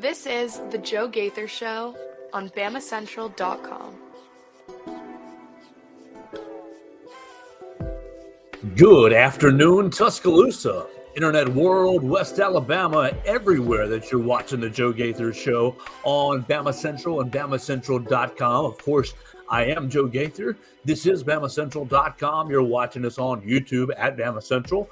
This is The Joe Gaither Show on BamaCentral.com. Good afternoon, Tuscaloosa, Internet World, West Alabama, everywhere that you're watching The Joe Gaither Show on BamaCentral and BamaCentral.com. Of course, I am Joe Gaither. This is BamaCentral.com. You're watching us on YouTube at BamaCentral.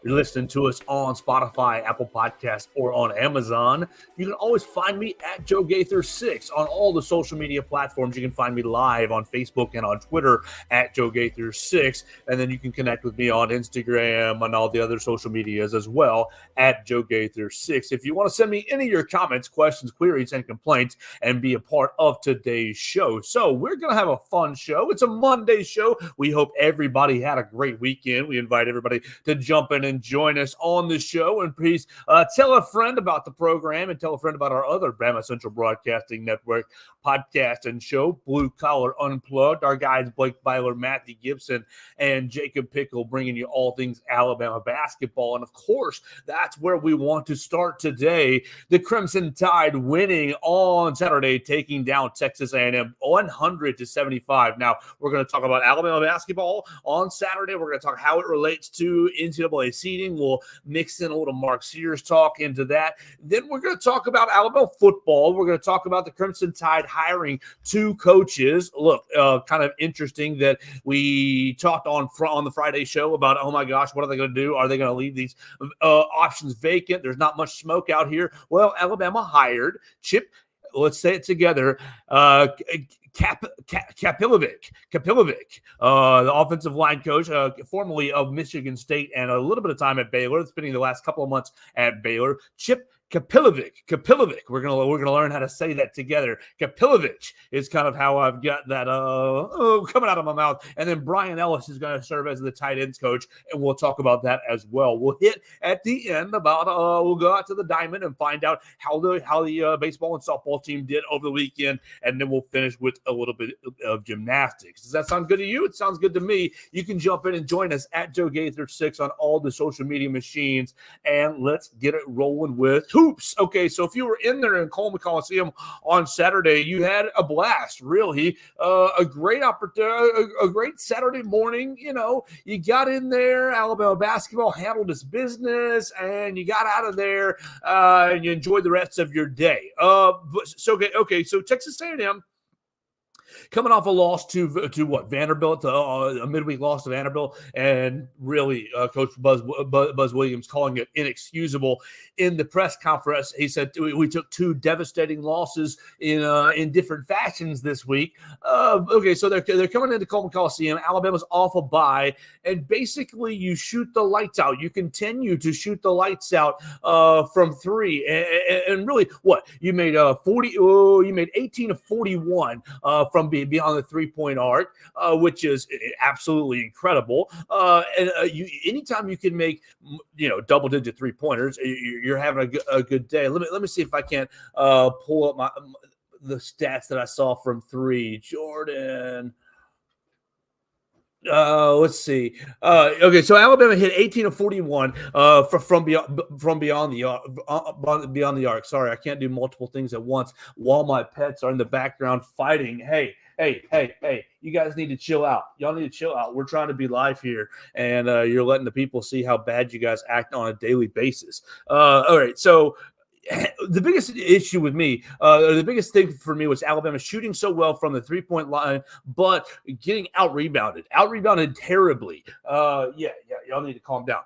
You're listening to us on Spotify, Apple Podcasts, or on Amazon. You can always find me at Joe Gaither 6 on all the social media platforms. You can find me live on Facebook and on Twitter at Joe Gaither 6. And then you can connect with me on Instagram and all the other social medias as well at Joe Gaither 6. If you want to send me any of your comments, questions, queries, and complaints and be a part of today's show. So we're going to have a fun show. It's a Monday show. We hope everybody had a great weekend. We invite everybody to jump in and join us on the show. And please tell a friend about the program and tell a friend about our other BamaCentral Broadcasting Network podcast and show, Blue Collar Unplugged. Our guys, Blake Byler, Matthew Gibson, and Jacob Pickle, bringing you all things Alabama basketball. And of course, that's where we want to start today. The Crimson Tide winning on Saturday, taking down Texas A&M 100-75. Now, we're going to talk about Alabama basketball on Saturday. We're going to talk how it relates to NCAA seeding. We'll mix in a little Mark Sears talk into that. Then we're going to talk about Alabama football. We're going to talk about the Crimson Tide hiring two coaches. Look, kind of interesting that we talked on the Friday show about, oh my gosh, what are they going to do? Are they going to leave these options vacant? There's not much smoke out here. Well, Alabama hired Chip, let's say it together, Kapilovic, the offensive line coach, formerly of Michigan State and a little bit of time at Baylor, spending the last couple of months at Baylor. Chip Kapilovic. We're gonna learn how to say that together. Kapilovic is kind of how I've got that coming out of my mouth. And then Brian Ellis is going to serve as the tight ends coach, and we'll talk about that as well. We'll hit at the end about we'll go out to the diamond and find out how the baseball and softball team did over the weekend, and then we'll finish with a little bit of gymnastics. Does that sound good to you? It sounds good to me. You can jump in and join us at Joe Gaither 6 on all the social media machines, and let's get it rolling with hoops. Okay, so if you were in there in Coleman Coliseum on Saturday, you had a blast, really. A great opportunity, a great Saturday morning. You know, you got in there, Alabama basketball handled its business, and you got out of there, and you enjoyed the rest of your day. So Texas A&M, coming off a loss to what, Vanderbilt, a midweek loss to Vanderbilt, and really Coach Buzz Williams calling it inexcusable in the press conference. He said we took two devastating losses in different fashions this week. So they're coming into Coleman Coliseum. Alabama's off a bye, and basically you shoot the lights out. You continue to shoot the lights out from three, and really what you made 18 of 41 from beyond the three-point arc, which is absolutely incredible. Anytime you can make double-digit three-pointers, you're having a good day. Let me see if I can pull up the stats that I saw from three. Jordan. Let's see. So Alabama hit 18 of 41 from beyond the arc. Sorry, I can't do multiple things at once while my pets are in the background fighting. Hey, you guys need to chill out. Y'all need to chill out. We're trying to be live here, and you're letting the people see how bad you guys act on a daily basis. All right, so the biggest issue with me, the biggest thing for me was Alabama shooting so well from the three-point line, but getting out-rebounded terribly. Y'all need to calm down.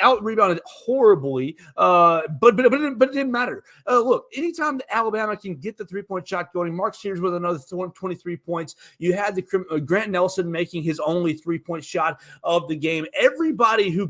Out-rebounded horribly, but it didn't matter. Look, anytime Alabama can get the three-point shot going, Mark Sears with another 23 points. You had the Grant Nelson making his only three-point shot of the game. Everybody who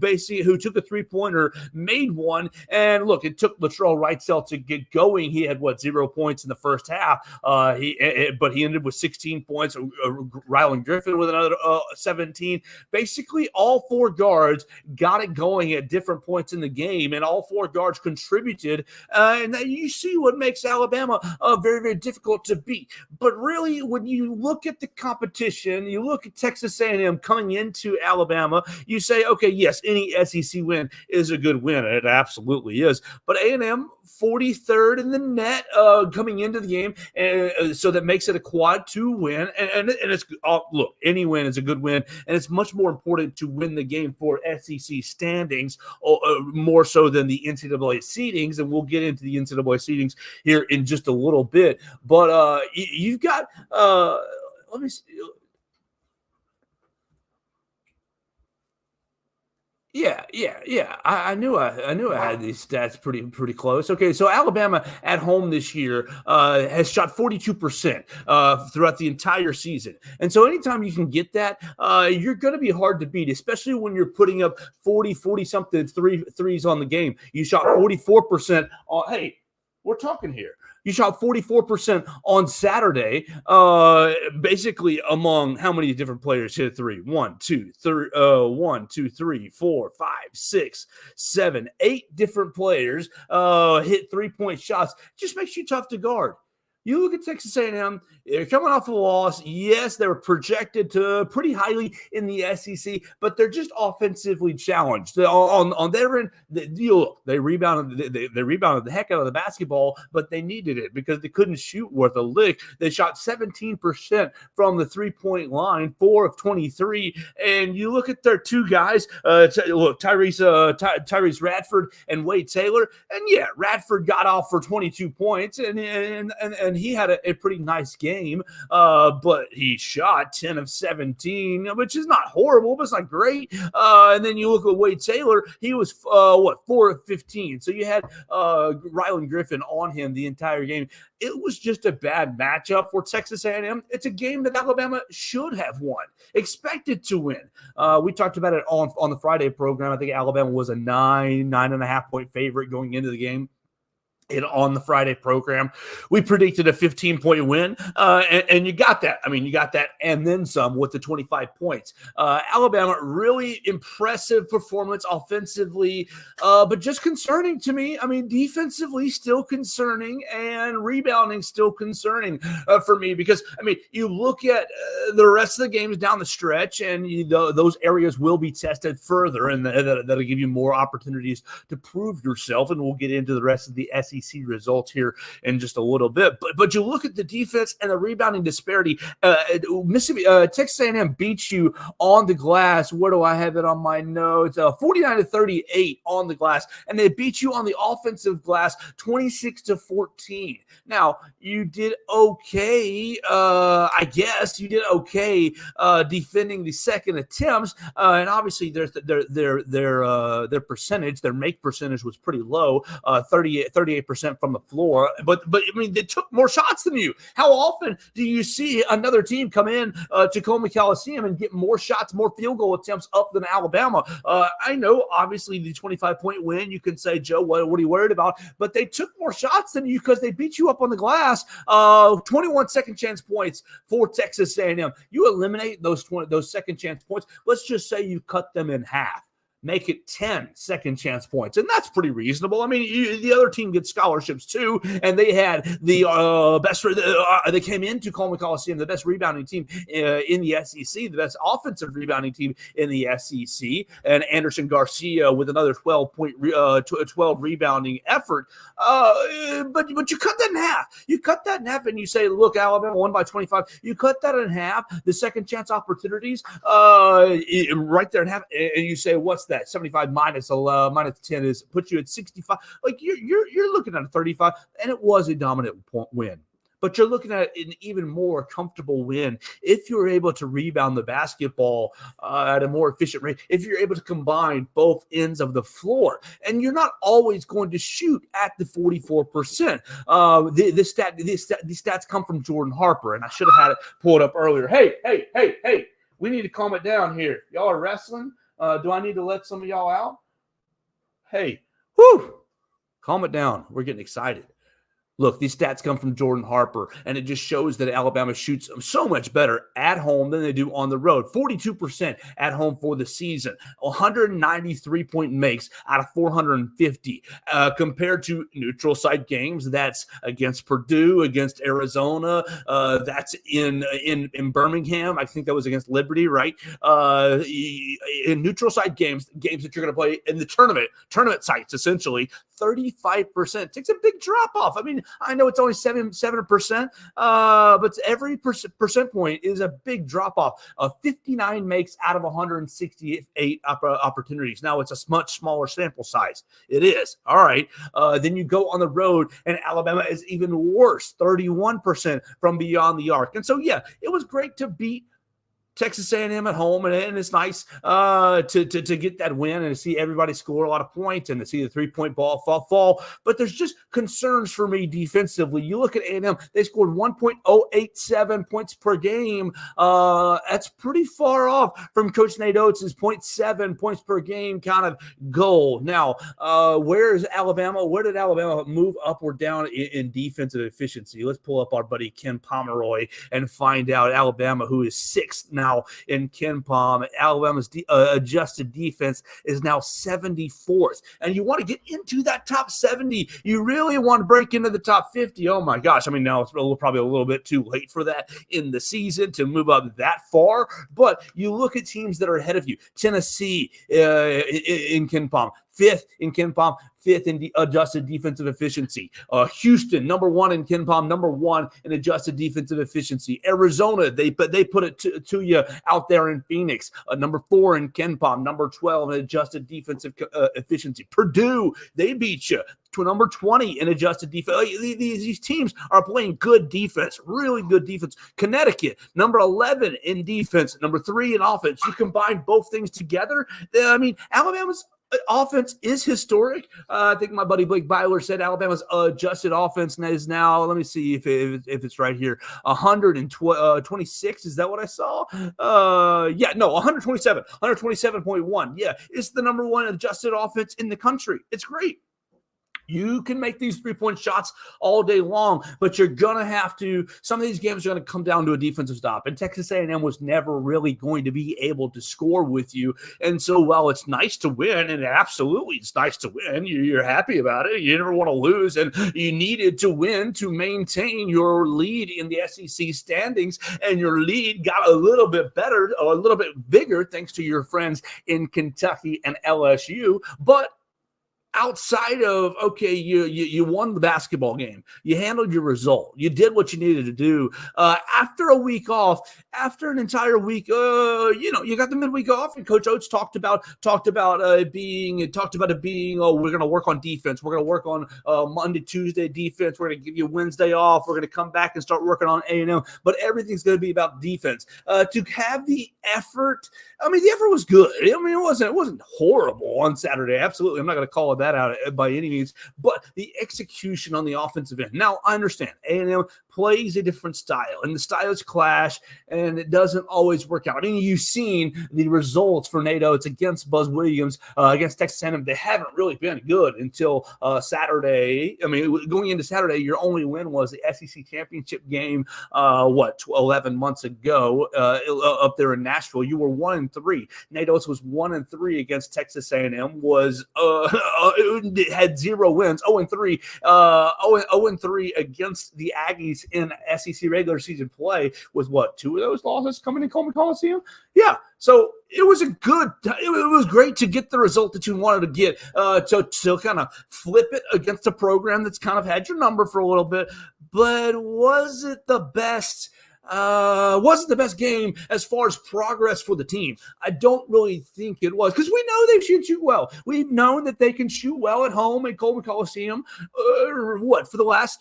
took a three-pointer made one, and look, it took Latrell Wrightsell to get going. He had 0 points in the first half. But he ended with 16 points. Rylan Griffin with another 17. Basically, all four guards got it going at different points in the game, and all four guards contributed. And you see what makes Alabama very, very difficult to beat. But really, when you look at the competition, you look at Texas A&M coming into Alabama, you say, okay, yes, any SEC win is a good win. It absolutely is. But A&M 43rd in the net coming into the game, and so that makes it a quad 2 win. And it's look, any win is a good win, and it's much more important to win the game for SEC standings, more so than the NCAA seedings. And we'll get into the NCAA seedings here in just a little bit. But you've got let me see. Yeah. I knew I had these stats pretty close. Okay, so Alabama at home this year has shot 42% throughout the entire season, and so anytime you can get that, you're going to be hard to beat, especially when you're putting up 40 something threes on the game. You shot 44%. Hey, we're talking here. You shot 44% on Saturday, basically among how many different players hit a three? 1, 2, 3, 4, 5, 6, 7, 8 different players hit 3-point shots. It just makes you tough to guard. You look at Texas A&M, they're coming off a loss. Yes, they were projected to pretty highly in the SEC, but they're just offensively challenged. On their end, they rebounded the heck out of the basketball, but they needed it because they couldn't shoot worth a lick. They shot 17% from the 3-point line, 4 of 23. And you look at their two guys, Tyrese Radford and Wade Taylor, and yeah, Radford got off for 22 points, and he had a pretty nice game, but he shot 10 of 17, which is not horrible, but it's not great. And then you look at Wade Taylor, he was 4 of 15. So you had Rylan Griffin on him the entire game. It was just a bad matchup for Texas A&M. It's a game that Alabama should have won, expected to win. We talked about it on the Friday program. I think Alabama was a 9.5 point favorite going into the game. On the Friday program, we predicted a 15-point win, and you got that. I mean, you got that and then some with the 25 points. Alabama, really impressive performance offensively, but just concerning to me. I mean, defensively still concerning, and rebounding still concerning for me, because, I mean, you look at the rest of the games down the stretch, and those areas will be tested further, and that'll give you more opportunities to prove yourself, and we'll get into the rest of the SEC results here in just a little bit. But you look at the defense and the rebounding disparity. Mississippi, Texas A&M beats you on the glass. Where do I have it on my notes? 49-38 on the glass, and they beat you on the offensive glass 26-14. Now, you did okay. I guess you did okay defending the second attempts, and obviously their percentage, their make percentage was pretty low, 38% from the floor, but I mean, they took more shots than you. How often do you see another team come in to Tacoma Coliseum and get more shots, more field goal attempts up than Alabama? I know, obviously, the 25-point win, you can say, Joe, what are you worried about? But they took more shots than you because they beat you up on the glass. 21 second chance points for Texas A&M. You eliminate those second chance points. Let's just say you cut them in half. Make it 10 second chance points. And that's pretty reasonable. I mean, the other team gets scholarships too, and they had the best, they came into Coleman Coliseum, the best rebounding team in the SEC, the best offensive rebounding team in the SEC, and Anderson Garcia with another 12 rebounding effort. But you cut that in half. You cut that in half, and you say, look, Alabama won by 25. You cut that in half, the second chance opportunities, right there in half, and you say, what's that? 75 minus 10 is puts you at 65. Like you're looking at a 35, and it was a dominant win. But you're looking at an even more comfortable win if you're able to rebound the basketball at a more efficient rate, if you're able to combine both ends of the floor. And you're not always going to shoot at the 44%. These stats come from Jordan Harper, and I should have had it pulled up earlier. Hey, we need to calm it down here. Y'all are wrestling. Do I need to let some of y'all out? Hey, calm it down. We're getting excited. Look, these stats come from Jordan Harper, and it just shows that Alabama shoots so much better at home than they do on the road. 42% at home for the season, 193-point makes out of 450. Compared to neutral site games, that's against Purdue, against Arizona, that's in Birmingham. I think that was against Liberty, right? In neutral site games that you're going to play in the tournament sites, essentially, 35% takes a big drop off. I mean, I know it's only 7%, but every percent point is a big drop off. 59 makes out of 168 opportunities. Now it's a much smaller sample size. It is. All right. Then you go on the road, and Alabama is even worse, 31% from beyond the arc. And so, yeah, it was great to beat Texas A&M at home, and it's nice to get that win and to see everybody score a lot of points and to see the three-point ball fall. But there's just concerns for me defensively. You look at A&M; they scored 1.087 points per game. That's pretty far off from Coach Nate Oates' 0.7 points per game kind of goal. Now, where is Alabama? Where did Alabama move up or down in defensive efficiency? Let's pull up our buddy Ken Pomeroy and find out Alabama, who is sixth now in KenPom. Alabama's adjusted defense is now 74th. And you want to get into that top 70. You really want to break into the top 50. Oh my gosh. I mean, now it's probably a little bit too late for that in the season to move up that far. But you look at teams that are ahead of you. Tennessee in KenPom. Fifth in KenPom, fifth in the adjusted defensive efficiency. Houston, number one in KenPom, number one in adjusted defensive efficiency. Arizona, they put it to you out there in Phoenix. Number 4 in KenPom, number 12 in adjusted defensive efficiency. Purdue, they beat you to number 20 in adjusted defense. These teams are playing good defense, really good defense. Connecticut, number 11 in defense, number 3 in offense. You combine both things together, I mean, Alabama's offense is historic. I think my buddy Blake Byler said Alabama's adjusted offense is now, let me see if it's right here, 126. Is that what I saw? 127, 127.1. Yeah, it's the number one adjusted offense in the country. It's great. You can make these three-point shots all day long, but you're going to have to – some of these games are going to come down to a defensive stop, and Texas A&M was never really going to be able to score with you. And so while it's nice to win, and absolutely it's nice to win, you're happy about it, you never want to lose, and you needed to win to maintain your lead in the SEC standings, and your lead got a little bit better, or a little bit bigger, thanks to your friends in Kentucky and LSU. But outside of, okay, you won the basketball game, you handled your result, you did what you needed to do. After a week off, after an entire week, you got the midweek off, and Coach Oates talked about it being, oh, we're going to work on defense, we're going to work on Monday, Tuesday defense, we're going to give you Wednesday off, we're going to come back and start working on A&M, but everything's going to be about defense. To have the effort, I mean, the effort was good. I mean, it wasn't horrible on Saturday. Absolutely, I'm not going to call it that out by any means, but the execution on the offensive end. Now, I understand A&M plays a different style, and the styles clash, and it doesn't always work out. I mean, you've seen the results for Nate Oates against Buzz Williams, against Texas A&M. They haven't really been good until Saturday. I mean, going into Saturday, your only win was the SEC championship game, 11 months ago, up there in Nashville. You were 1-3. Nate Oates was 1-3 against Texas A&M. Had 0 wins, 0-3, 0-3 against the Aggies in SEC regular season play, with 2 of those losses coming in Coleman Coliseum. Yeah, so it was it was great to get the result that you wanted to get, to kind of flip it against a program that's kind of had your number for a little bit. But was it the best? Wasn't the best game as far as progress for the team. I don't really think it was, because we know they should shoot well. We've known that they can shoot well at home at Coleman Coliseum, for the last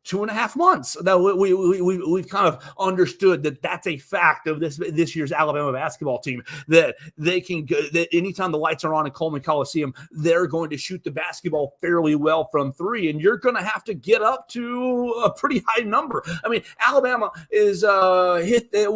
2.5 months that we've kind of understood that that's a fact of this year's Alabama basketball team, that they can go, that anytime the lights are on in Coleman Coliseum, they're going to shoot the basketball fairly well from three, and you're going to have to get up to a pretty high number. I mean, Alabama is hit their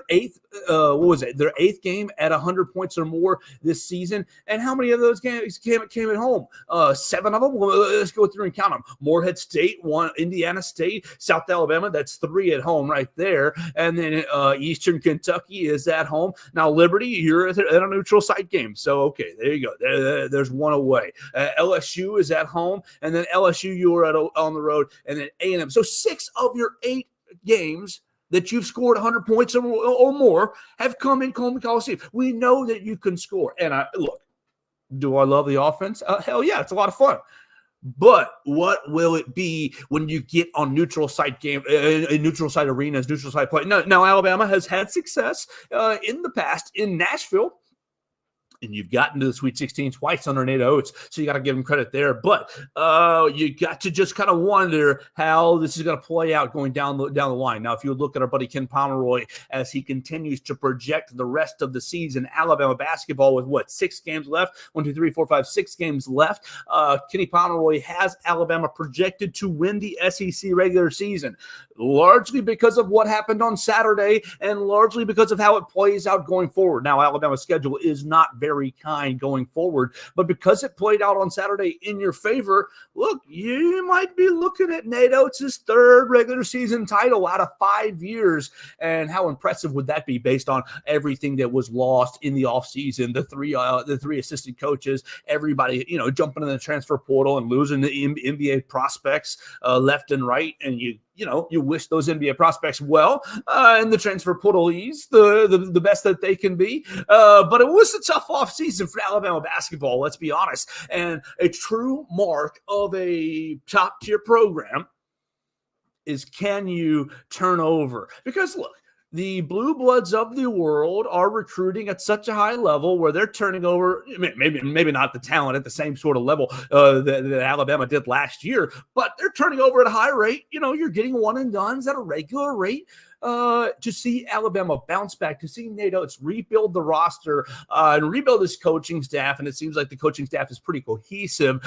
eighth game at 100 points or more this season, and how many of those games came at home? 7 of them. Let's go through and count them. Morehead State, 1. Indiana State, South Alabama. That's 3 at home right there, and then Eastern Kentucky is at home. Now Liberty, you're at a neutral site game, so okay, there you go. There's 1 away. LSU is at home, and then LSU you are on the road, and then A&M. So 6 of your 8 games that you've scored 100 points or more have come in Coleman Coliseum. We know that you can score. And look, do I love the offense? Hell yeah, it's a lot of fun. But what will it be when you get on neutral site neutral site arenas, neutral site play? Now Alabama has had success in the past in Nashville. And you've gotten to the Sweet 16 twice under Nate Oates, so you got to give him credit there. But you got to just kind of wonder how this is going to play out going down the line. Now, if you look at our buddy Ken Pomeroy as he continues to project the rest of the season, Alabama basketball with 6 games left, 1, 2, 3, 4, 5, 6 games left. Kenny Pomeroy has Alabama projected to win the SEC regular season, largely because of what happened on Saturday and largely because of how it plays out going forward. Now, Alabama's schedule is not very kind going forward, but because it played out on Saturday in your favor, look, you might be looking at Nate Oates' 3rd regular season title out of 5 years. And how impressive would that be based on everything that was lost in the offseason, the three assistant coaches, everybody, jumping in the transfer portal and losing the NBA prospects left and right. And you wish those NBA prospects well, and the transfer portal is the best that they can be. But it was a tough offseason for Alabama basketball, let's be honest. And a true mark of a top-tier program is, can you turn over? Because, look, the blue bloods of the world are recruiting at such a high level where they're turning over, maybe not the talent at the same sort of level that Alabama did last year, but they're turning over at a high rate. You're getting one and dones at a regular rate. To see Alabama bounce back, to see Nate Oates rebuild the roster and rebuild his coaching staff, and it seems like the coaching staff is pretty cohesive.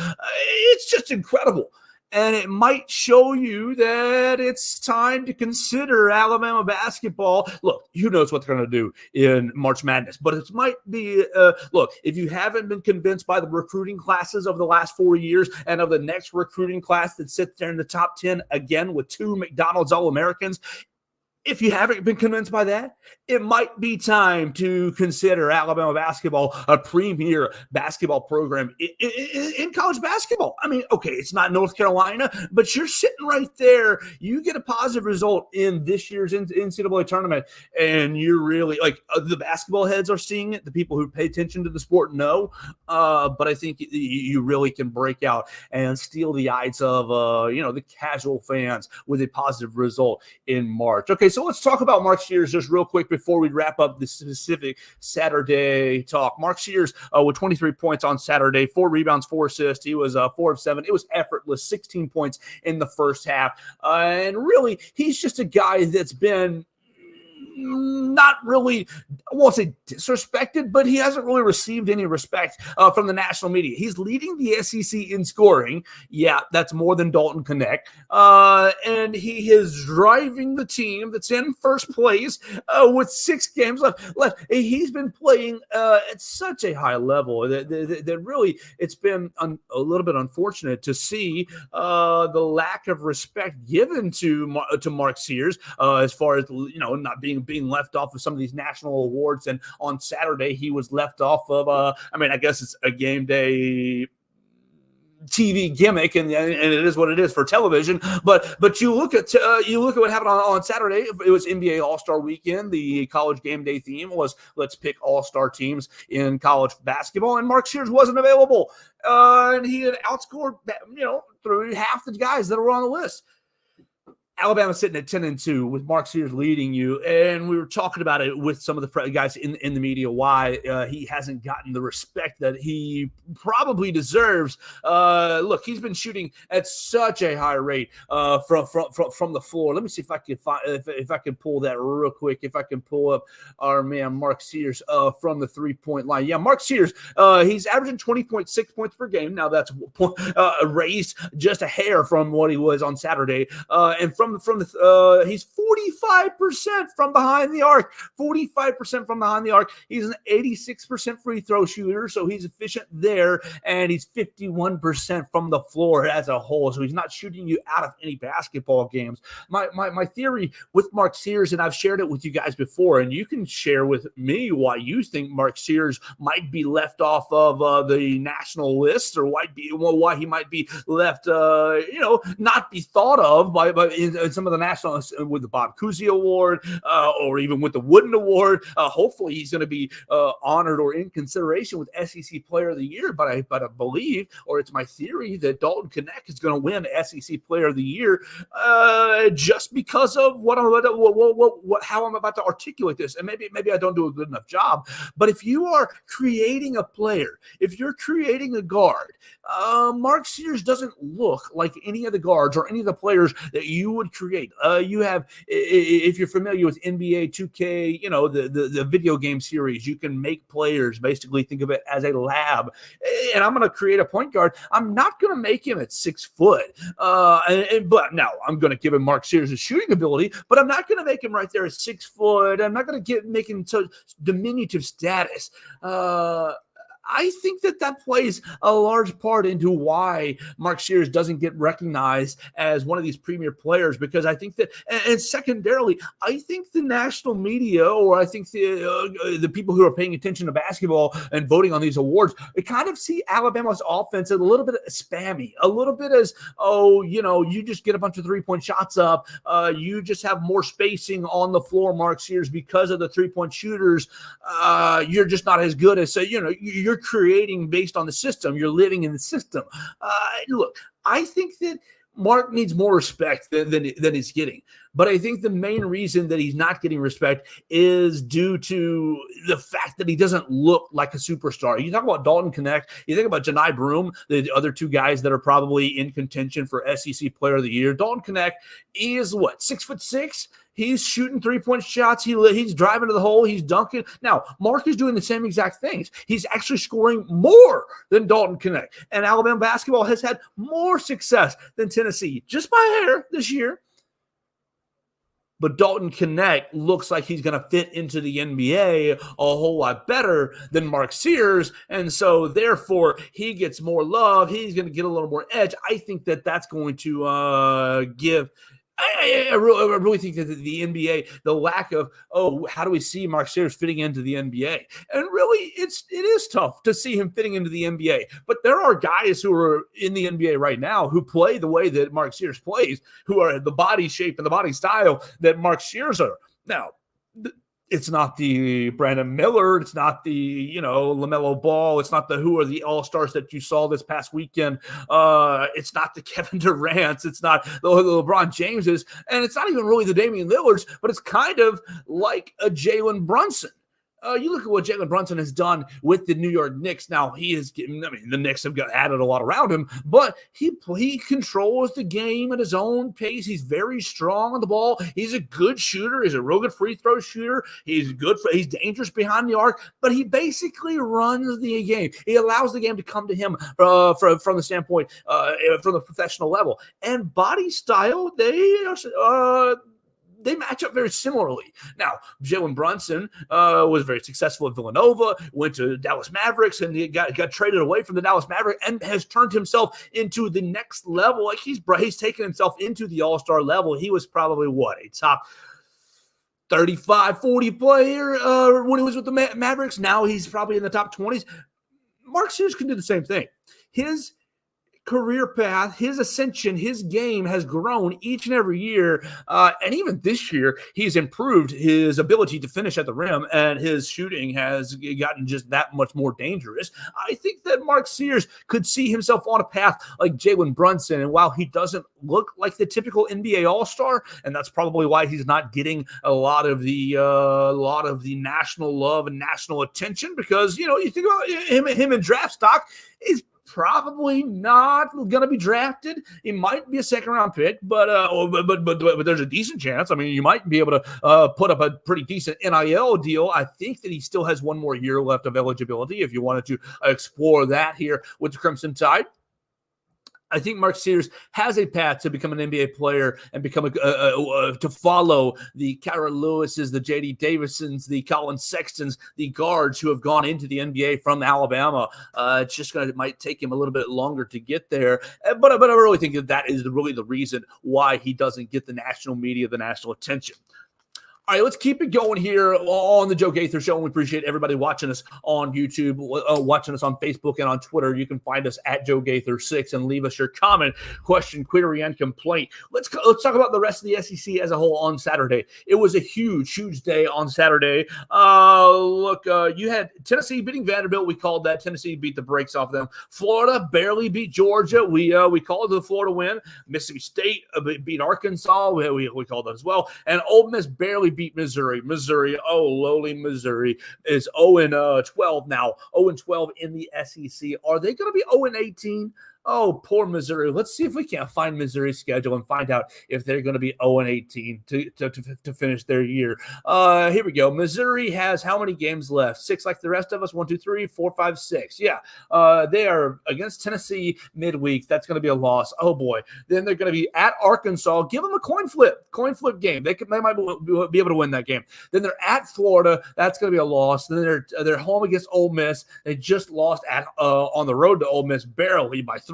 It's just incredible. And it might show you that it's time to consider Alabama basketball. Look, who knows what they're going to do in March Madness. But it might be, look, if you haven't been convinced by the recruiting classes of the last 4 years and of the next recruiting class that sits there in the top 10 again with 2 McDonald's All-Americans, if you haven't been convinced by that, it might be time to consider Alabama basketball a premier basketball program in college basketball. I mean, okay, it's not North Carolina, but you're sitting right there. You get a positive result in this year's NCAA tournament, and you're really, the basketball heads are seeing it. The people who pay attention to the sport know, but I think you really can break out and steal the eyes of, the casual fans with a positive result in March. Okay, so let's talk about Mark Sears just real quick before we wrap up the specific Saturday talk. Mark Sears with 23 points on Saturday, 4 rebounds, 4 assists. He was 4 of 7. It was effortless, 16 points in the first half. And really, he's just a guy that's been not really, I won't say disrespected, but he hasn't really received any respect from the national media. He's leading the SEC in scoring. Yeah, that's more than Dalton Connect. And he is driving the team that's in first place with 6 games left. He's been playing at such a high level that really it's been a little bit unfortunate to see the lack of respect given to Mark Sears as far as, not being left off of some of these national awards. And on Saturday, he was left off of, I guess it's a game day TV gimmick, and it is what it is for television. But you look at what happened on Saturday. It was NBA All-Star Weekend. The college game day theme was let's pick all-star teams in college basketball, and Mark Sears wasn't available, and he had outscored through half the guys that were on the list. Alabama sitting at 10-2 with Mark Sears leading you, and we were talking about it with some of the guys in the media why he hasn't gotten the respect that he probably deserves. Look, he's been shooting at such a high rate from the floor. Let me see if I can if I can pull that real quick. If I can pull up our man Mark Sears from the 3-point line. Yeah, Mark Sears, he's averaging 20.6 points per game. Now that's raised just a hair from what he was on Saturday, and from the he's 45% from behind the arc. 45% from behind the arc. He's an 86% free throw shooter, so he's efficient there, and he's 51% from the floor as a whole. So he's not shooting you out of any basketball games. My theory with Mark Sears, and I've shared it with you guys before, and you can share with me why you think Mark Sears might be left off of the national list, or why he might be left, not be thought of by in some of the national, with the Bob Cousy Award, or even with the Wooden Award. Hopefully he's going to be honored or in consideration with SEC Player of the Year. But I believe, or it's my theory, that Dalton Knecht is going to win SEC Player of the Year just because of how I'm about to articulate this. And maybe I don't do a good enough job. But if you are creating a player, if you're creating a guard, Mark Sears doesn't look like any of the guards or any of the players that you would create. You have, if you're familiar with NBA 2K, the video game series, you can make players. Basically, think of it as a lab. And I'm going to create a point guard. I'm not going to make him at 6 foot. But now I'm going to give him Mark Sears' shooting ability, but I'm not going to make him right there at 6 foot. I'm not going to make him so diminutive status. I think that plays a large part into why Mark Sears doesn't get recognized as one of these premier players, because I think that, and secondarily, I think the national media, or I think the people who are paying attention to basketball and voting on these awards, they kind of see Alabama's offense a little bit spammy, a little bit as, you just get a bunch of 3-point shots up, you just have more spacing on the floor, Mark Sears, because of the 3-point shooters. You're just not as good as, you're creating based on the system. You're living in the system. Look, I think that Mark needs more respect than he's getting. But I think the main reason that he's not getting respect is due to the fact that he doesn't look like a superstar. You talk about Dalton Knecht, you think about Janai Broome, the other two guys that are probably in contention for SEC Player of the Year. Dalton Knecht is 6'6"? He's shooting 3-point shots. He's driving to the hole. He's dunking. Now, Mark is doing the same exact things. He's actually scoring more than Dalton Knecht. And Alabama basketball has had more success than Tennessee, just by hair this year. But Dalton Knecht looks like he's going to fit into the NBA a whole lot better than Mark Sears. And so, therefore, he gets more love. He's going to get a little more edge. I think that that's going to give – I really think that the NBA, the lack of, how do we see Mark Sears fitting into the NBA? And really, it is tough to see him fitting into the NBA. But there are guys who are in the NBA right now who play the way that Mark Sears plays, who are the body shape and the body style that Mark Sears are. Now, it's not the Brandon Miller. It's not the, LaMelo Ball. It's not who are the all-stars that you saw this past weekend. It's not the Kevin Durant's. It's not the LeBron James's. And it's not even really the Damian Lillard's, but it's kind of like a Jalen Brunson. You look at what Jalen Brunson has done with the New York Knicks. Now, the Knicks have added a lot around him, but he controls the game at his own pace. He's very strong on the ball. He's a good shooter. He's a real good free throw shooter. He's dangerous behind the arc, but he basically runs the game. He allows the game to come to him from the standpoint, from the professional level. And body style, they match up very similarly. Now, Jalen Brunson was very successful at Villanova, went to Dallas Mavericks, and he got traded away from the Dallas Mavericks and has turned himself into the next level. Like he's taken himself into the all-star level. He was probably a top 35, 40 player when he was with the Mavericks. Now he's probably in the top 20s. Mark Sears can do the same thing. His career path, his ascension, his game has grown each and every year. And even this year, he's improved his ability to finish at the rim, and his shooting has gotten just that much more dangerous. I think that Mark Sears could see himself on a path like Jalen Brunson. And while he doesn't look like the typical NBA All-Star, and that's probably why he's not getting a lot of the national love and national attention, because you think about him in draft stock is probably not going to be drafted. He might be a second-round pick, but there's a decent chance. I mean, you might be able to put up a pretty decent NIL deal. I think that he still has one more year left of eligibility if you wanted to explore that here with the Crimson Tide. I think Mark Sears has a path to become an NBA player and become to follow the Kyra Lewises, the J.D. Davisons, the Colin Sextons, the guards who have gone into the NBA from Alabama. It's just it might take him a little bit longer to get there, but I really think that is really the reason why he doesn't get the national media, the national attention. All right, let's keep it going here on the Joe Gaither Show. And we appreciate everybody watching us on YouTube, watching us on Facebook and on Twitter. You can find us at Joe Gaither 6 and leave us your comment, question, query, and complaint. Let's talk about the rest of the SEC as a whole on Saturday. It was a huge day on Saturday. You had Tennessee beating Vanderbilt. We called that. Tennessee beat the brakes off them. Florida barely beat Georgia. We called it the Florida win. Mississippi State beat Arkansas. We called that as well. And Ole Miss barely beat Missouri. Lowly Missouri is 0-12 now. 0-12 in the SEC. Are they going to be 0-18? Oh, poor Missouri. Let's see if we can't find Missouri's schedule and find out if they're going to be 0-18 to finish their year. Here we go. Missouri has how many games left? 6 like the rest of us? 1, 2, 3, 4, 5, 6. Yeah. They are against Tennessee midweek. That's going to be a loss. Oh, boy. Then they're going to be at Arkansas. Give them a coin flip game. They might be able to win that game. Then they're at Florida. That's going to be a loss. Then they're home against Ole Miss. They just lost on the road to Ole Miss barely by 3.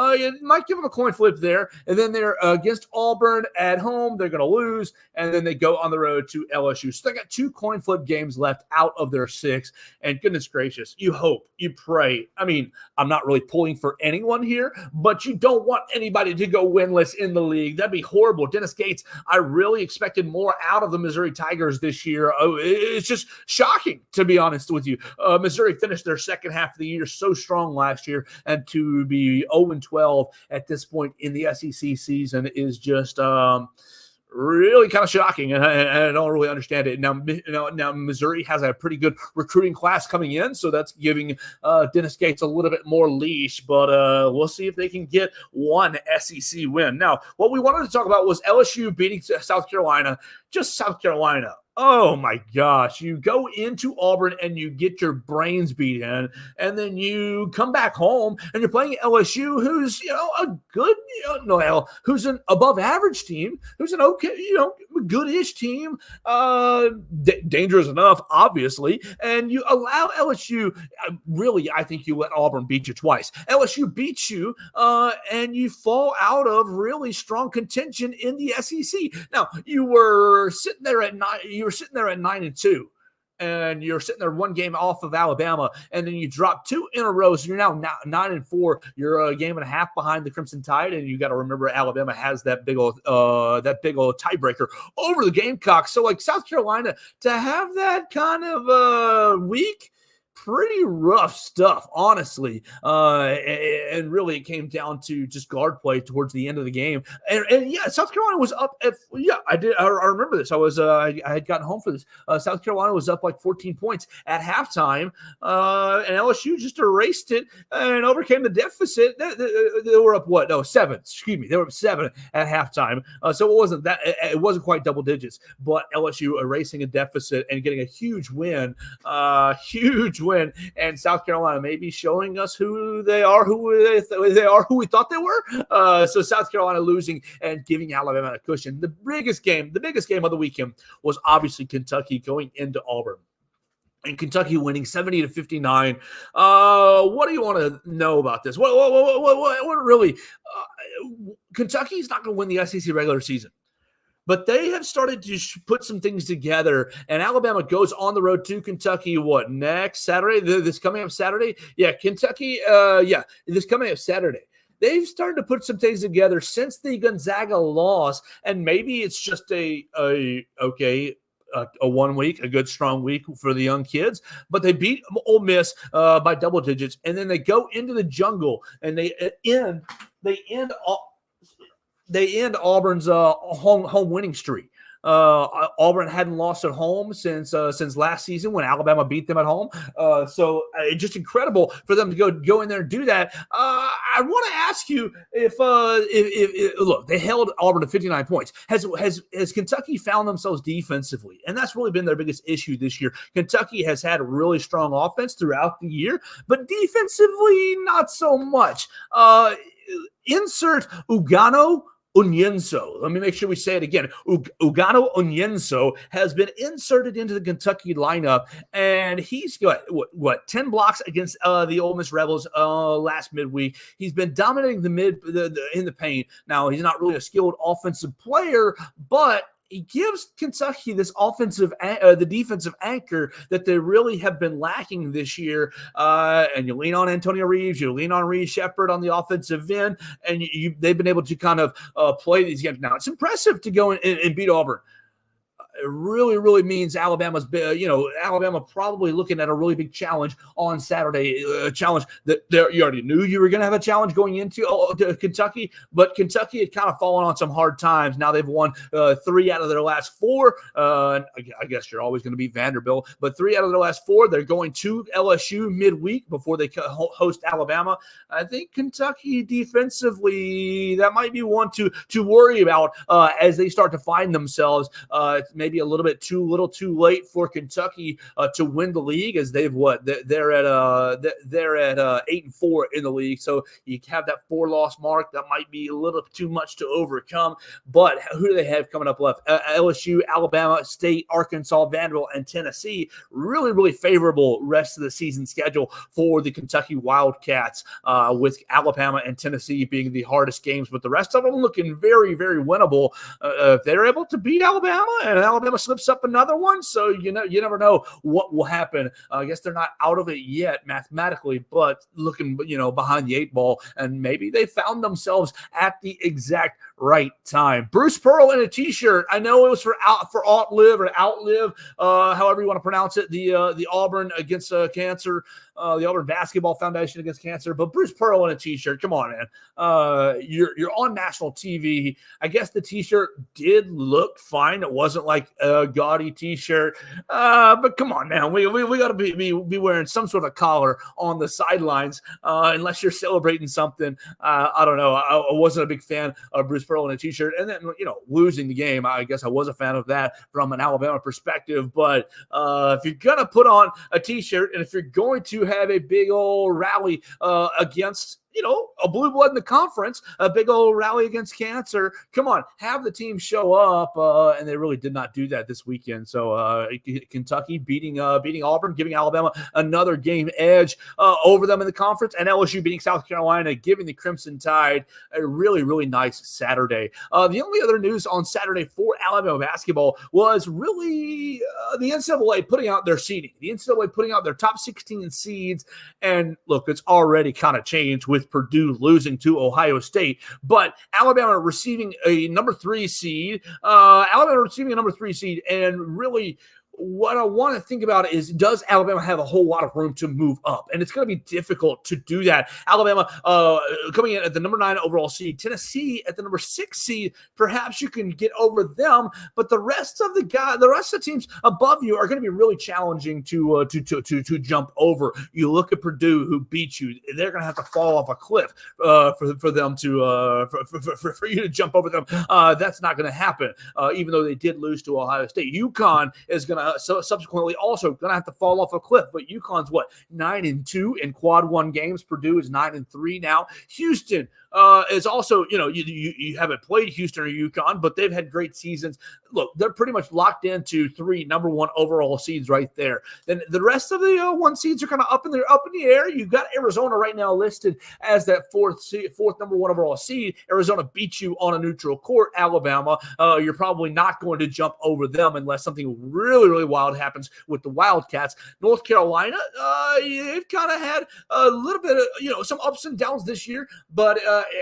You might give them a coin flip there. And then they're against Auburn at home. They're going to lose. And then they go on the road to LSU. So they got 2 coin flip games left out of their 6. And goodness gracious, you hope, you pray. I mean, I'm not really pulling for anyone here, but you don't want anybody to go winless in the league. That'd be horrible. Dennis Gates, I really expected more out of the Missouri Tigers this year. It's just shocking, to be honest with you. Missouri finished their second half of the year so strong last year, and to be 0-12 at this point in the SEC season is just really kind of shocking, and I don't really understand it. Now Missouri has a pretty good recruiting class coming in, so that's giving Dennis Gates a little bit more leash, but we'll see if they can get one SEC win. Now, what we wanted to talk about was LSU beating South Carolina, just South Carolina. Oh, my gosh. You go into Auburn and you get your brains beat in, and then you come back home and you're playing LSU, who's, a good, who's an above average team, who's an okay, goodish team, dangerous enough, obviously, and you allow LSU, really, I think you let Auburn beat you twice. LSU beats you, and you fall out of really strong contention in the SEC. Now, you were sitting there at 9-2, and you're sitting there one game off of Alabama, and then you drop 2 in a row, so you're now 9-4. You're a game and a half behind the Crimson Tide, and you got to remember Alabama has that big old tiebreaker over the Gamecocks. So, like, South Carolina to have that kind of week. Pretty rough stuff, honestly. And really it came down to just guard play towards the end of the game. And yeah, South Carolina was up I remember this. I had gotten home for this. South Carolina was up like 14 points at halftime. And LSU just erased it and overcame the deficit. They were up 7. Excuse me. They were up 7 at halftime. So it wasn't quite double digits, but LSU erasing a deficit and getting a huge win. And South Carolina may be showing us who they are, who we thought they were. So South Carolina losing and giving Alabama a cushion. The biggest game of the weekend was obviously Kentucky going into Auburn. And Kentucky winning 70-59. What do you want to know about this? What really? Kentucky's not going to win the SEC regular season. But they have started to put some things together, and Alabama goes on the road to Kentucky, next Saturday? This coming up Saturday? Yeah, Kentucky, this coming up Saturday. they've started to put some things together since the Gonzaga loss, and maybe it's just a 1 week, a good strong week for the young kids, but they beat Ole Miss by double digits, and then they go into the jungle and they end Auburn's home winning streak. Auburn hadn't lost at home since last season when Alabama beat them at home. So just incredible for them to go in there and do that. I want to ask you if look, they held Auburn to 59 points. Has Kentucky found themselves defensively? And that's really been their biggest issue this year. Kentucky has had a really strong offense throughout the year, but defensively not so much. Insert Ugano Onyenso. Let me make sure we say it again. Ugano Onyenso has been inserted into the Kentucky lineup, and he's got 10 blocks against the Ole Miss Rebels last midweek. He's been dominating in the paint. Now, he's not really a skilled offensive player, but he gives Kentucky this the defensive anchor that they really have been lacking this year. And you lean on Antonio Reeves, you lean on Reed Shepherd on the offensive end, and they've been able to kind of play these games. Now, it's impressive to go and beat Auburn. It really, really means Alabama probably looking at a really big challenge on Saturday. Challenge that you already knew you were going to have a challenge going into Kentucky, but Kentucky had kind of fallen on some hard times. Now they've won 3 out of their last 4. I guess you're always going to beat Vanderbilt, but 3 out of their last 4. They're going to LSU midweek before they host Alabama. I think Kentucky defensively, that might be one to worry about as they start to find themselves. Maybe a little bit too late for Kentucky to win the league, as they're at 8-4 in the league. So you have that 4-loss mark. That might be a little too much to overcome. But who do they have coming up left? LSU, Alabama State, Arkansas, Vanderbilt, and Tennessee. Really, really favorable rest of the season schedule for the Kentucky Wildcats, with Alabama and Tennessee being the hardest games, but the rest of them looking very, very winnable. If they're able to beat Alabama and Alabama slips up another one, so you never know what will happen. I guess they're not out of it yet mathematically, but looking behind the 8 ball, and maybe they found themselves at the exact right time. Bruce Pearl in a t-shirt. I know it was for outlive, however you want to pronounce it. The Auburn against cancer, the Auburn Basketball Foundation against cancer. But Bruce Pearl in a t-shirt. Come on, man. You're on national TV. I guess the t-shirt did look fine. It wasn't like a gaudy t-shirt, but come on now. We got to be wearing some sort of collar on the sidelines, unless you're celebrating something. I don't know. I wasn't a big fan of Bruce Pearl in a t-shirt, and then losing the game. I guess I was a fan of that from an Alabama perspective. But if you're gonna put on a t-shirt, and if you're going to have a big old rally against a blue blood in the conference, a big old rally against cancer. Come on, have the team show up, and they really did not do that this weekend. So Kentucky beating Auburn, giving Alabama another game edge over them in the conference, and LSU beating South Carolina, giving the Crimson Tide a really, really nice Saturday. The only other news on Saturday for Alabama basketball was really the NCAA putting out their seeding, the NCAA putting out their top 16 seeds, and look, it's already kind of changed with Purdue losing to Ohio State, but Alabama receiving a number 3 seed. And really, what I want to think about is, does Alabama have a whole lot of room to move up? And it's going to be difficult to do that. Alabama coming in at the number 9 overall seed, Tennessee at the number 6 seed. Perhaps you can get over them, but the rest of the teams above you are going to be really challenging to jump over. You look at Purdue, who beat you; they're going to have to fall off a cliff for them to for you to jump over them. That's not going to happen. Even though they did lose to Ohio State, UConn is going to subsequently also going to have to fall off a cliff. But UConn's 9-2 in quad 1 games. Purdue is 9-3 now. Houston is also, you haven't played Houston or UConn, but they've had great seasons. Look, they're pretty much locked into 3 number 1 overall seeds right there. Then the rest of the 1 seeds are kind of up in the air. You've got Arizona right now listed as that fourth number 1 overall seed. Arizona beat you on a neutral court. Alabama, you're probably not going to jump over them unless something really, really wild happens with the Wildcats. North Carolina, they've kind of had a little bit of, some ups and downs this year, but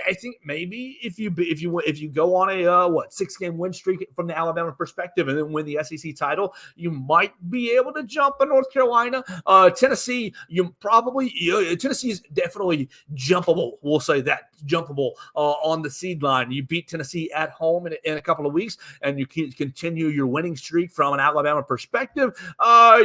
I think maybe if you go on a 6-game win streak from the Alabama perspective and then win the SEC title, you might be able to jump in North Carolina. Tennessee, Tennessee is definitely jumpable. We'll say that jumpable on the seed line. You beat Tennessee at home in a couple of weeks, and you can continue your winning streak from an Alabama perspective.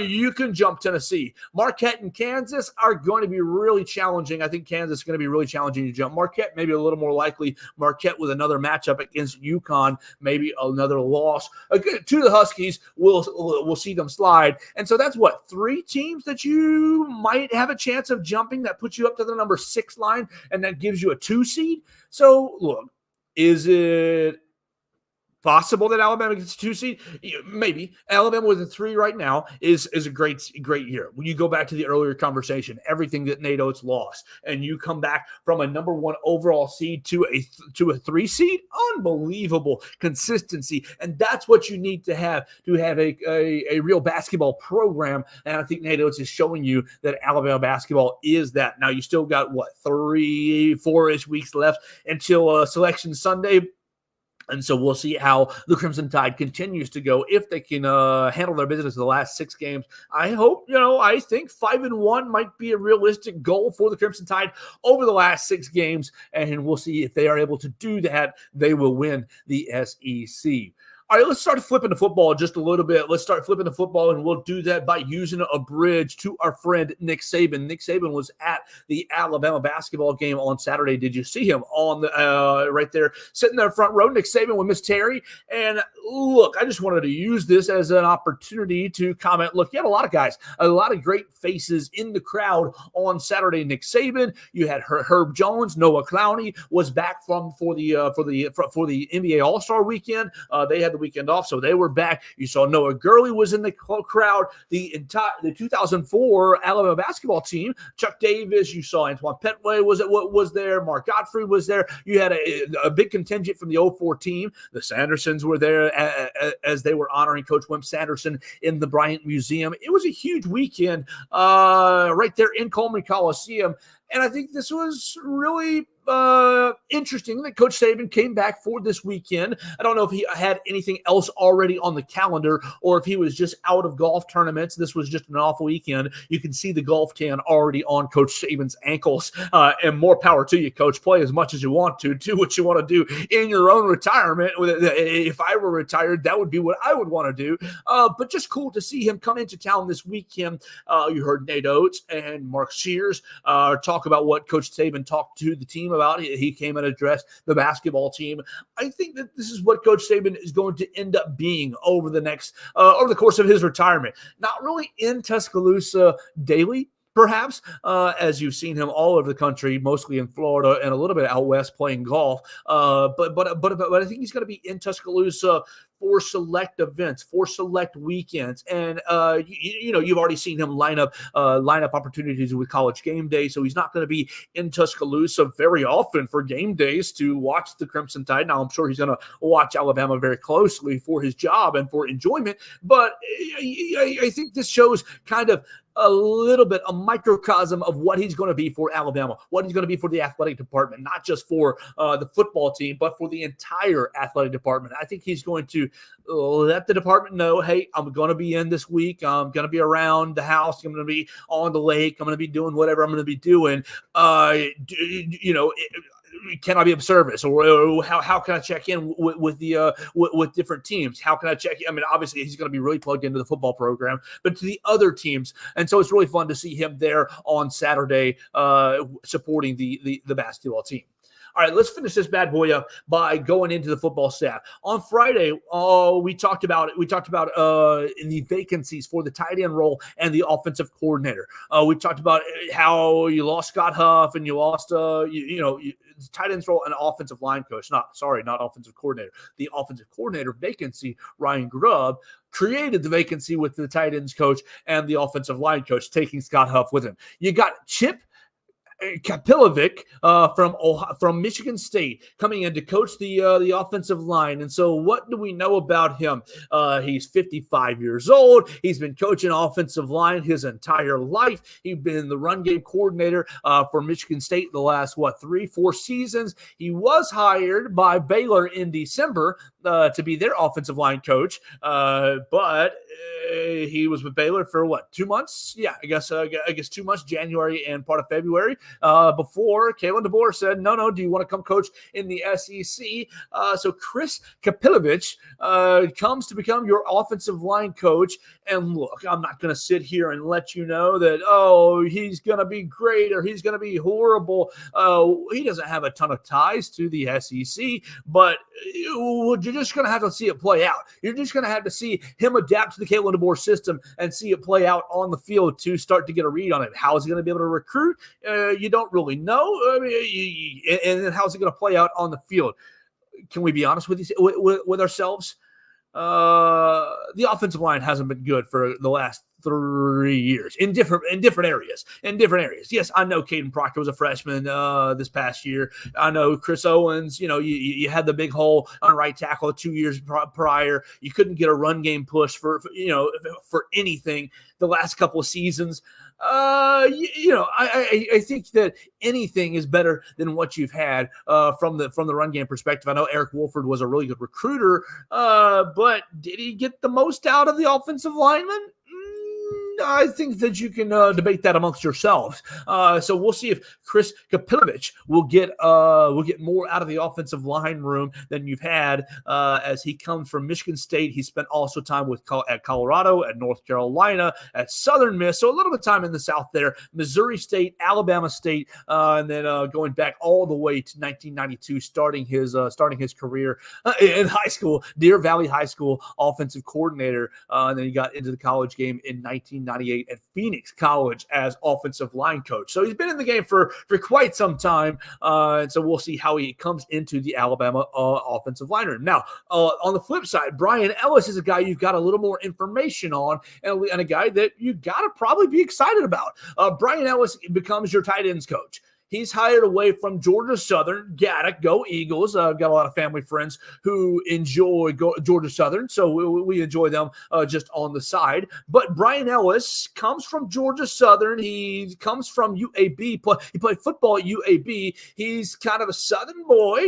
You can jump Tennessee. Marquette and Kansas are going to be really challenging. I think Kansas is going to be really challenging to jump. Marquette maybe a little more likely. Marquette with another matchup against UConn, maybe another loss to the Huskies. We'll see them slide. And so that's what, 3 teams that you might have a chance of jumping. That puts you up to the number 6 line, and that gives you a 2 seed. So look, is it possible that Alabama gets a 2 seed? Maybe. Alabama with a 3 right now is a great year. When you go back to the earlier conversation, everything that Nate Oates lost, and you come back from a number 1 overall seed to a 3 seed, unbelievable consistency. And that's what you need to have a real basketball program. And I think Nate Oates is showing you that Alabama basketball is that. Now you still got 3-4-ish weeks left until Selection Sunday. And so we'll see how the Crimson Tide continues to go if they can handle their business in the last 6 games. I hope, I think 5-1 might be a realistic goal for the Crimson Tide over the last 6 games. And we'll see if they are able to do that. They will win the SEC. All right, let's start flipping the football just a little bit. Let's start flipping the football, and we'll do that by using a bridge to our friend Nick Saban. Nick Saban was at the Alabama basketball game on Saturday. Did you see him on the right there, sitting there front row? Nick Saban with Miss Terry. And look, I just wanted to use this as an opportunity to comment. Look, you had a lot of guys, a lot of great faces in the crowd on Saturday. Nick Saban, you had Herb Jones, Noah Clowney was back for the NBA All-Star weekend. They had the weekend off, so they were back. You saw Noah Gurley was in the crowd. The 2004 Alabama basketball team, Chuck Davis, you saw Antoine Petway was there. Mark Godfrey was there. You had a big contingent from the 04 team. The Sandersons were there as they were honoring Coach Wimp Sanderson in the Bryant Museum. It was a huge weekend right there in Coleman Coliseum. And I think this was really interesting that Coach Saban came back for this weekend. I don't know if he had anything else already on the calendar or if he was just out of golf tournaments. This was just an off weekend. You can see the golf tan already on Coach Saban's ankles. And more power to you, Coach. Play as much as you want to. Do what you want to do in your own retirement. If I were retired, that would be what I would want to do. But just cool to see him come into town this weekend. You heard Nate Oates and Mark Sears talk about what Coach Saban talked to the team about. He came and addressed the basketball team. I think that this is what Coach Saban is going to end up being over the course of his retirement. Not really in Tuscaloosa daily, perhaps, as you've seen him all over the country, mostly in Florida and a little bit out west playing golf. But I think he's going to be in Tuscaloosa for select events, for select weekends. And, you've already seen him line up opportunities with College Game Day. So he's not going to be in Tuscaloosa very often for game days to watch the Crimson Tide. Now, I'm sure he's going to watch Alabama very closely for his job and for enjoyment. But I think this shows kind of a little bit, a microcosm of what he's going to be for Alabama, what he's going to be for the athletic department, not just for the football team, but for the entire athletic department. I think he's going to let the department know, hey, I'm going to be in this week. I'm going to be around the house. I'm going to be on the lake. I'm going to be doing whatever I'm going to be doing. Can I be of service, or how can I check in with different teams? How can I check? I mean, obviously he's going to be really plugged into the football program, but to the other teams, and so it's really fun to see him there on Saturday, supporting the basketball team. All right, let's finish this bad boy up by going into the football staff. On Friday, we talked about in the vacancies for the tight end role and the offensive coordinator. We talked about how you lost Scott Huff and you lost tight ends role and offensive line coach. Not offensive coordinator. The offensive coordinator vacancy, Ryan Grubb, created the vacancy with the tight ends coach and the offensive line coach, taking Scott Huff with him. You got Chip Kapilovic from Michigan State coming in to coach the offensive line. And so what do we know about him? He's 55 years old. He's been coaching offensive line his entire life. He's been the run game coordinator for Michigan State the last, 3-4 seasons. He was hired by Baylor in December to be their offensive line coach, but he was with Baylor for 2 months? Yeah, I guess 2 months, January and part of February, before Kalen DeBoer said, no, do you want to come coach in the SEC? So Chris Kapilovic comes to become your offensive line coach. And look, I'm not going to sit here and let you know that, he's going to be great or he's going to be horrible. He doesn't have a ton of ties to the SEC, but you're just going to have to see it play out. You're just going to have to see him adapt to the Kalen DeBoer system and see it play out on the field to start to get a read on it. How is he going to be able to recruit? You don't really know. And then how's it going to play out on the field? Can we be honest with ourselves? The offensive line hasn't been good for the last 3 years in different areas. Yes, I know Caden Proctor was a freshman this past year. I know Chris Owens, you had the big hole on right tackle 2 years prior. You couldn't get a run game push for anything the last couple of seasons. I think that anything is better than what you've had from the run game perspective. I know Eric Wolford was a really good recruiter, but did he get the most out of the offensive lineman? I think that you can debate that amongst yourselves. So we'll see if Chris Kapilovic will get more out of the offensive line room than you've had as he comes from Michigan State. He spent also time at Colorado, at North Carolina, at Southern Miss, so a little bit of time in the South there. Missouri State, Alabama State, and then going back all the way to 1992, starting his career in high school, Deer Valley High School offensive coordinator, and then he got into the college game in 1998 at Phoenix College as offensive line coach. So he's been in the game for quite some time, and so we'll see how he comes into the Alabama offensive line room. Now, on the flip side, Brian Ellis is a guy you've got a little more information on, and a guy that you got to probably be excited about. Brian Ellis becomes your tight ends coach. He's hired away from Georgia Southern. Go Eagles. I've got a lot of family friends who enjoy Georgia Southern, so we enjoy them just on the side. But Brian Ellis comes from Georgia Southern. He comes from UAB. He played football at UAB. He's kind of a Southern boy.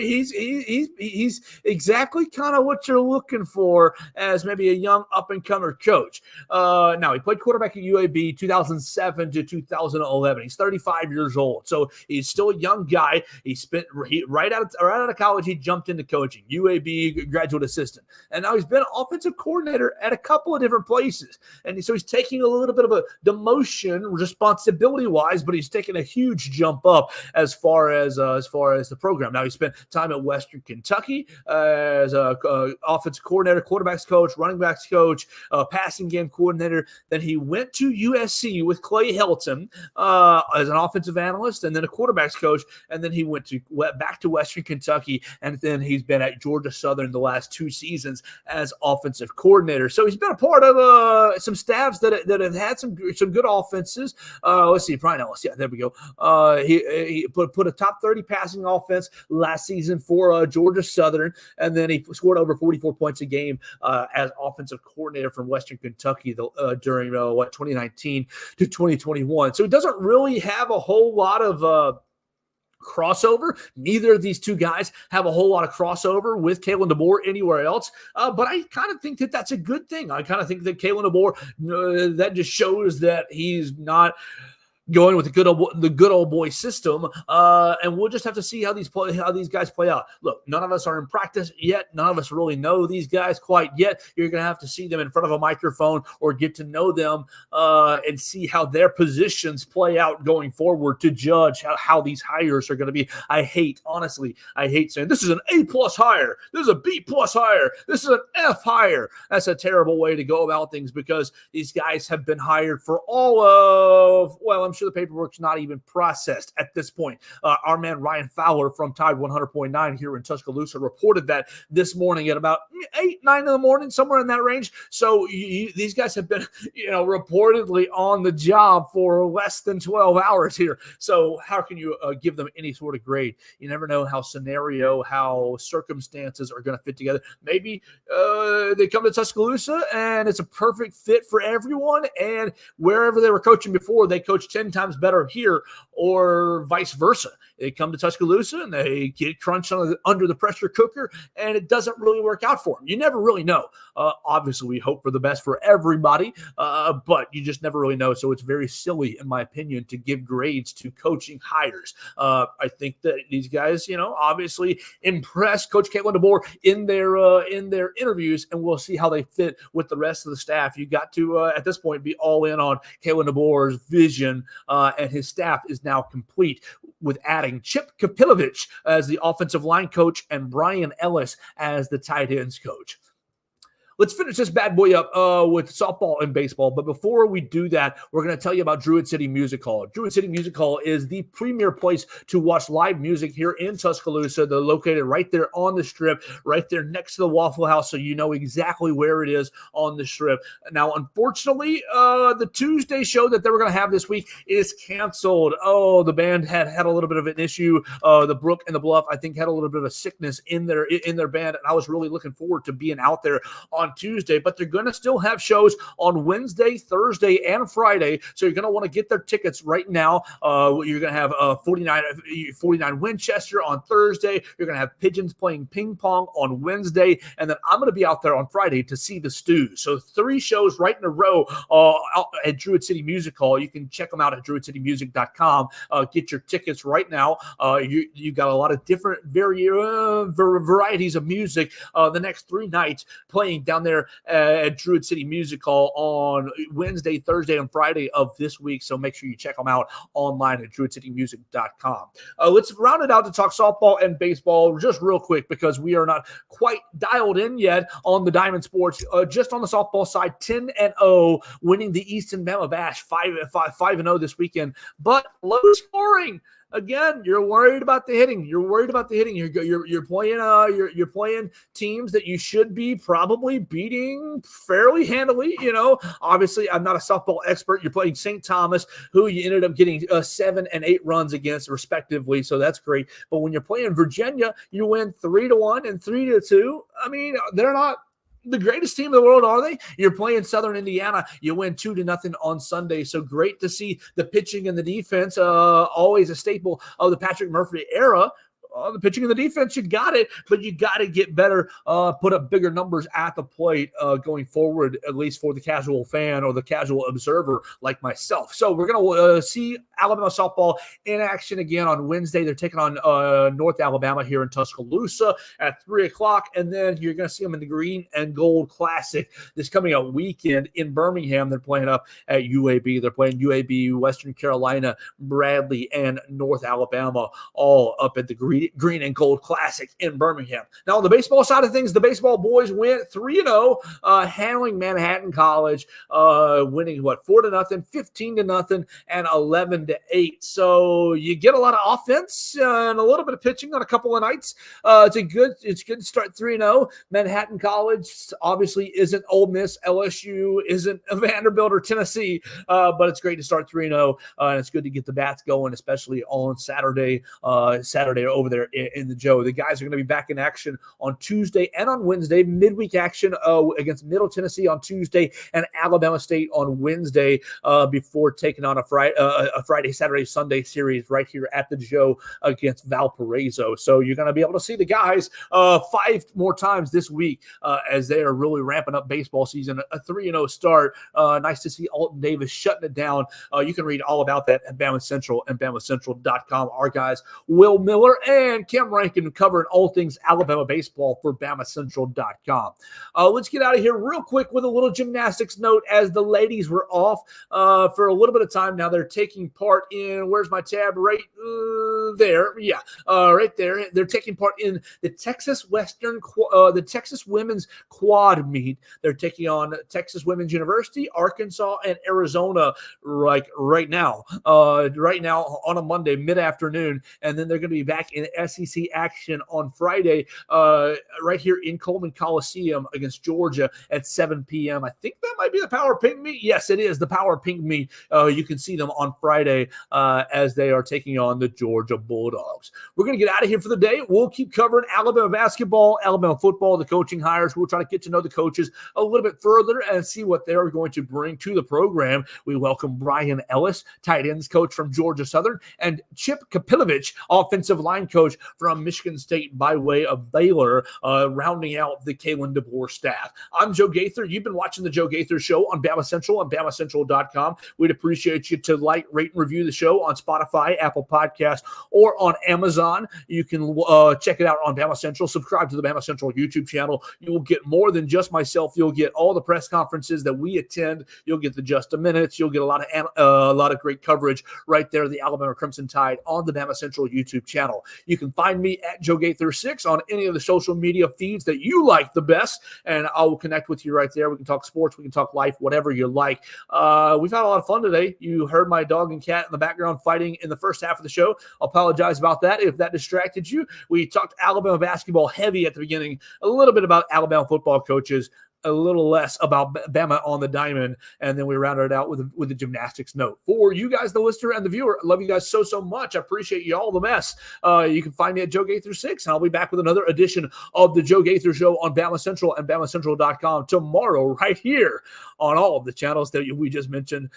He's exactly kind of what you're looking for as maybe a young up-and-comer coach. Now, he played quarterback at UAB 2007 to 2011. He's 35 years old, so he's still a young guy. Right out of college, he jumped into coaching, UAB graduate assistant, and now he's been offensive coordinator at a couple of different places. And so he's taking a little bit of a demotion responsibility wise, but he's taking a huge jump up as far as the program. Now he spent time at Western Kentucky as a offensive coordinator, quarterbacks coach, running backs coach, passing game coordinator. Then he went to USC with Clay Helton as an offensive analyst, and then a quarterbacks coach, and then he went back to Western Kentucky, and then he's been at Georgia Southern the last 2 seasons as offensive coordinator. So he's been a part of some staffs that have had some good offenses. Let's see, Brian Ellis. Yeah, there we go. He put a top 30 passing offense last season for Georgia Southern, and then he scored over 44 points a game as offensive coordinator from Western Kentucky during 2019 to 2021. So he doesn't really have a whole lot of crossover. Neither of these two guys have a whole lot of crossover with Kalen DeBoer anywhere else, but I kind of think that that's a good thing. I kind of think that Kalen DeBoer, that just shows that he's not going with the good old boy system, and we'll just have to see how these guys play out. Look, none of us are in practice yet. None of us really know these guys quite yet. You're going to have to see them in front of a microphone or get to know them and see how their positions play out going forward to judge how these hires are going to be. I hate saying this is an A+ hire, this is a B+ hire, this is an F hire. That's a terrible way to go about things because these guys have been hired for all of, I'm sure the paperwork's not even processed at this point. Our man Ryan Fowler from Tide 100.9 here in Tuscaloosa reported that this morning at about 8, 9 in the morning, somewhere in that range. So these guys have been, reportedly on the job for less than 12 hours here. So how can you give them any sort of grade? You never know how circumstances are going to fit together. Maybe they come to Tuscaloosa and it's a perfect fit for everyone, and wherever they were coaching before, they coach 10 times better here, or vice versa. They come to Tuscaloosa and they get crunched under the pressure cooker, and it doesn't really work out for them. You never really know. Obviously, we hope for the best for everybody, but you just never really know. So it's very silly, in my opinion, to give grades to coaching hires. I think that these guys, obviously impressed Coach Caitlin DeBoer in their interviews, and we'll see how they fit with the rest of the staff. You got to, at this point, be all in on Caitlin DeBoer's vision, and his staff is now complete with adding Chip Kapilovic as the offensive line coach and Brian Ellis as the tight ends coach. Let's finish this bad boy up with softball and baseball. But before we do that, we're going to tell you about Druid City Music Hall. Druid City Music Hall is the premier place to watch live music here in Tuscaloosa. They're located right there on the Strip, right there next to the Waffle House, so you know exactly where it is on the Strip. Now, unfortunately, the Tuesday show that they were going to have this week is canceled. Oh, the band had a little bit of an issue. The Brook and the Bluff, I think, had a little bit of a sickness in their band, and I was really looking forward to being out there on Tuesday, but they're going to still have shows on Wednesday, Thursday, and Friday. So you're going to want to get their tickets right now. You're going to have 49 Winchester on Thursday. You're going to have Pigeons playing ping pong on Wednesday. And then I'm going to be out there on Friday to see the Stews. So 3 shows right in a row out at Druid City Music Hall. You can check them out at druidcitymusic.com. Get your tickets right now. You've got a lot of different varieties of music the next 3 nights playing down there at Druid City Music Hall on Wednesday, Thursday, and Friday of this week. So make sure you check them out online at druidcitymusic.com. Let's round it out to talk softball and baseball just real quick, because we are not quite dialed in yet on the Diamond Sports. Just on the softball side, 10-0, winning the Easton Bama Bash 5-0 this weekend, but low scoring. Again, you're worried about the hitting. You're playing teams that you should be probably beating fairly handily. Obviously, I'm not a softball expert. You're playing St. Thomas, who you ended up getting 7 and 8 runs against, respectively. So that's great. But when you're playing Virginia, you win 3-1 and 3-2. I mean, they're not the greatest team in the world, are they? You're playing Southern Indiana. You win 2-0 on Sunday. So great to see the pitching and the defense, always a staple of the Patrick Murphy era. The pitching and the defense, you got it, but you got to get better, put up bigger numbers at the plate going forward, at least for the casual fan or the casual observer like myself. So we're going to see Alabama softball in action again on Wednesday. They're taking on North Alabama here in Tuscaloosa at 3 o'clock, and then you're going to see them in the Green and Gold Classic this coming up weekend in Birmingham. They're playing up at UAB. They're playing UAB, Western Carolina, Bradley, and North Alabama, all up at the Green and Gold Classic in Birmingham. Now, on the baseball side of things, the baseball boys went 3-0, handling Manhattan College, winning 4-0, 15-0, and 11-8. So you get a lot of offense and a little bit of pitching on a couple of nights. It's good to start 3-0. Manhattan College obviously isn't Ole Miss, LSU isn't Vanderbilt or Tennessee, but it's great to start 3-0, and it's good to get the bats going, especially on Saturday over there in the Joe. The guys are going to be back in action on Tuesday and on Wednesday. Midweek action against Middle Tennessee on Tuesday and Alabama State on Wednesday before taking on a Friday, Saturday, Sunday series right here at the Joe against Valparaiso. So you're going to be able to see the guys 5 more times this week as they are really ramping up baseball season. A 3-0 start. Nice to see Alton Davis shutting it down. You can read all about that at BamaCentral and BamaCentral.com. Our guys, Will Miller and and Cam Rankin covering all things Alabama baseball for BamaCentral.com. Let's get out of here real quick with a little gymnastics note as the ladies were off for a little bit of time. Now they're taking part in, where's my tab? Right there. Yeah, right there. They're taking part in the Texas Women's Quad Meet. They're taking on Texas Women's University, Arkansas, and Arizona right now on a Monday mid-afternoon, and then they're going to be back in SEC action on Friday right here in Coleman Coliseum against Georgia at 7 p.m. I think that might be the Power Pink meet. Yes, it is the Power Pink meet. You can see them on Friday as they are taking on the Georgia Bulldogs. We're going to get out of here for the day. We'll keep covering Alabama basketball, Alabama football, the coaching hires. We'll try to get to know the coaches a little bit further and see what they're going to bring to the program. We welcome Brian Ellis, tight ends coach from Georgia Southern, and Chip Kapilovich, offensive line coach from Michigan State by way of Baylor, rounding out the Kalen DeBoer staff. I'm Joe Gaither. You've been watching the Joe Gaither Show on Bama Central and BamaCentral.com. We'd appreciate you to like, rate, and review the show on Spotify, Apple Podcasts, or on Amazon. You can check it out on Bama Central. Subscribe to the Bama Central YouTube channel. You will get more than just myself. You'll get all the press conferences that we attend. You'll get the Just a Minutes. You'll get a lot of great coverage right there, the Alabama Crimson Tide on the Bama Central YouTube channel. You can find me at Joe Gaither 6 on any of the social media feeds that you like the best, and I will connect with you right there. We can talk sports, we can talk life, whatever you like. We've had a lot of fun today. You heard my dog and cat in the background fighting in the first half of the show. I'll apologize about that if that distracted you. We talked Alabama basketball heavy at the beginning, a little bit about Alabama football coaches, a little less about Bama on the diamond, and then we rounded it out with a gymnastics note. For you guys, the listener and the viewer, I love you guys so much. I appreciate you all the mess. You can find me at Joe Gaither 6, and I'll be back with another edition of the Joe Gaither Show on Bama Central and BamaCentral.com tomorrow right here on all of the channels that we just mentioned.